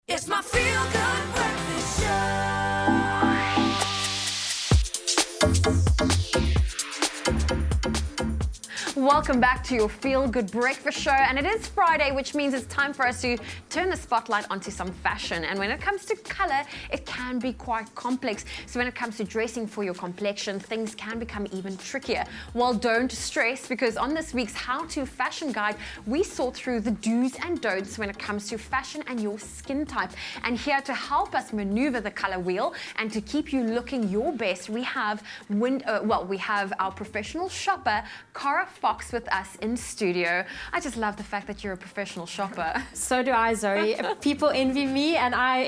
It's my feel-good breakfast show. Welcome back to your Feel Good Breakfast Show, and it is Friday, which means it's time for us to turn the spotlight onto some fashion. And when it comes to color, it can be quite complex. So when it comes to dressing for your complexion, things can become even trickier. Well, don't stress, because on this week's How To Fashion Guide, we sort through the do's and don'ts when it comes to fashion and your skin type. And here to help us maneuver the color wheel and to keep you looking your best, we have our professional shopper, Cara Fox, with us in studio. I just love the fact that you're a professional shopper. So do I, Zoe. People envy me, and I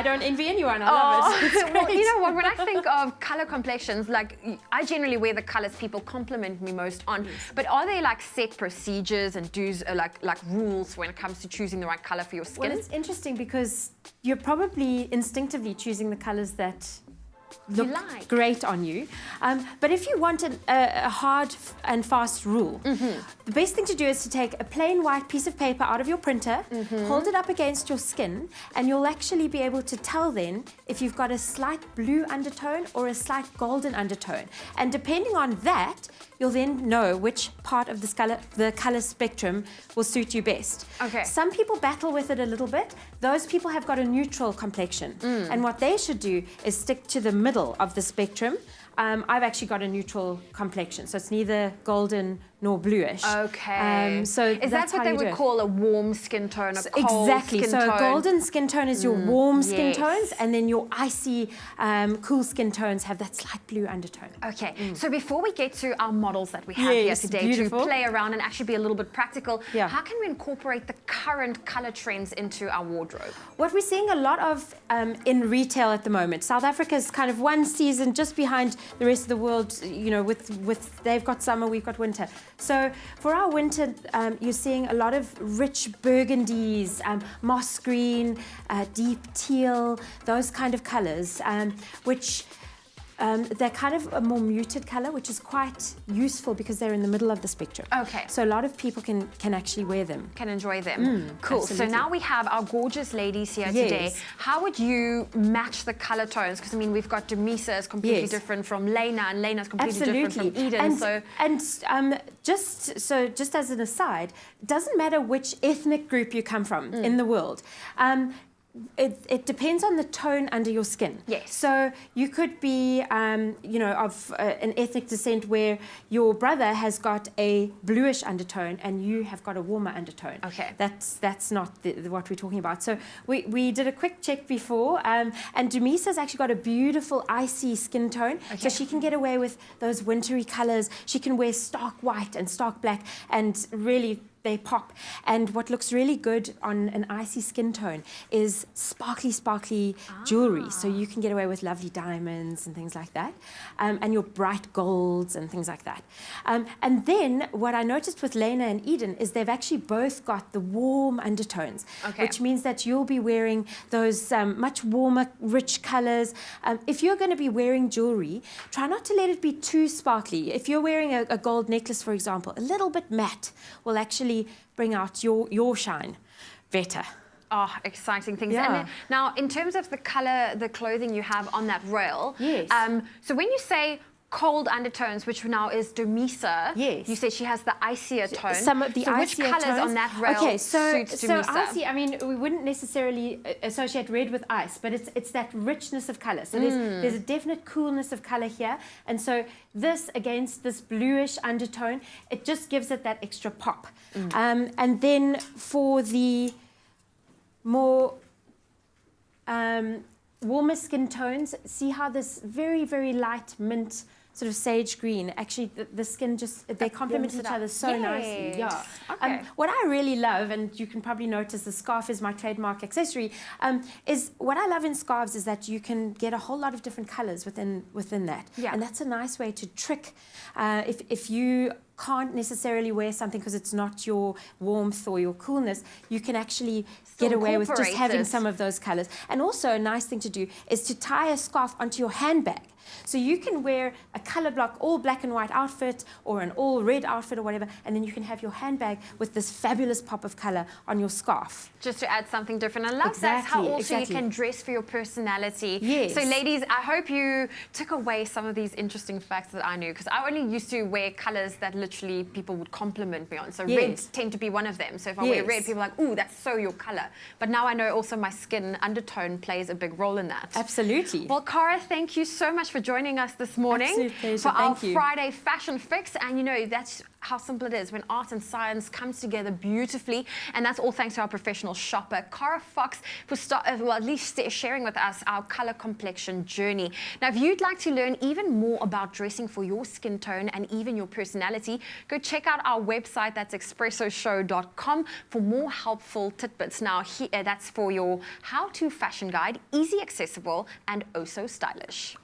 don't envy anyone. I love it. It's Well, you know what? When I think of color complexions, like I generally wear the colors people compliment me most on. Yes. But are there like set procedures and do's, like rules when it comes to choosing the right color for your skin? Well, it's interesting because you're probably instinctively choosing the colors that look great on you. But if you want a hard and fast rule, the best thing to do is to take a plain white piece of paper out of your printer, hold it up against your skin, and you'll actually be able to tell then if you've got a slight blue undertone or a slight golden undertone. And depending on that, you'll then know which part of the color spectrum will suit you best. Okay. Some people battle with it a little bit. Those people have got a neutral complexion. And what they should do is stick to the middle of the spectrum. I've actually got a neutral complexion, so it's neither golden nor bluish. Okay. So is that what they would call a warm skin tone, a cold exactly. skin So tone? a golden skin tone is your warm skin yes. tones, and then your icy, cool skin tones have that slight blue undertone. Okay, so before we get to our models that we have here today beautiful. to play around and actually be a little bit practical, Yeah. how can we incorporate the current color trends into our wardrobe? What we're seeing a lot of in retail at the moment, South Africa's kind of one season just behind the rest of the world, you know, with they've got summer, we've got winter. So for our winter, you're seeing a lot of rich burgundies, moss green, deep teal, those kind of colors, which they're kind of a more muted color, which is quite useful because they're in the middle of the spectrum. Okay. So a lot of people can actually wear them. Can enjoy them. Cool. Absolutely. So now we have our gorgeous ladies here today. How would you match the color tones? Because I mean, we've got Demisa is completely different from Lena, and Lena's completely different from Eden. Just as an aside, it doesn't matter which ethnic group you come from in the world. It depends on the tone under your skin. Yes. So you could be, of an ethnic descent where your brother has got a bluish undertone and you have got a warmer undertone. Okay. That's not what we're talking about. So we did a quick check before, and Demisa's actually got a beautiful icy skin tone. Okay. So she can get away with those wintry colors. She can wear stark white and stark black, and really they pop. And what looks really good on an icy skin tone is sparkly jewelry. So you can get away with lovely diamonds and things like that, and your bright golds and things like that. And then what I noticed with Lena and Eden is they've actually both got the warm undertones, which means that you'll be wearing those much warmer, rich colors. If you're going to be wearing jewelry, try not to let it be too sparkly. If you're wearing a gold necklace, for example, a little bit matte will actually bring out your shine better. Oh, exciting things. Yeah. And then, now, in terms of the color, the clothing you have on that rail, so when you say cold undertones, which now is Demisa, you said she has the icier tone. Some of the so which icier colors tones on that rail suits Demisa? So icy, I mean, we wouldn't necessarily associate red with ice, but it's that richness of color. So there's a definite coolness of color here, and so this against this bluish undertone, it just gives it that extra pop. And then for the more warmer skin tones, see how this very, very light mint, sort of sage green, actually the skin just, they complement each other so nicely. Yeah. Okay. What I really love, and you can probably notice the scarf is my trademark accessory, is what I love in scarves is that you can get a whole lot of different colors within that. Yeah. And that's a nice way to trick, if you can't necessarily wear something because it's not your warmth or your coolness, you can actually get away with just having some of those colors. And also a nice thing to do is to tie a scarf onto your handbag. So you can wear a color block, all black and white outfit or an all red outfit or whatever, and then you can have your handbag with this fabulous pop of color on your scarf. Just to add something different. I love that's how also Exactly. you can dress for your personality. Yes. So ladies, I hope you took away some of these interesting facts that I knew, because I only used to wear colors that literally people would compliment me on. So Yes. reds tend to be one of them. So if I wear red, people are like, ooh, that's so your color. But now I know also my skin undertone plays a big role in that. Absolutely. Well, Cara, thank you so much for joining us this morning Absolute pleasure. for our Thank you. Friday fashion fix. And you know, that's how simple it is when art and science comes together beautifully. And that's all thanks to our professional shopper, Cara Fox, for at least sharing with us our color complexion journey. Now, if you'd like to learn even more about dressing for your skin tone and even your personality, go check out our website. That's expressoshow.com for more helpful tidbits. Now, that's for your how-to fashion guide, easy, accessible, and oh so stylish.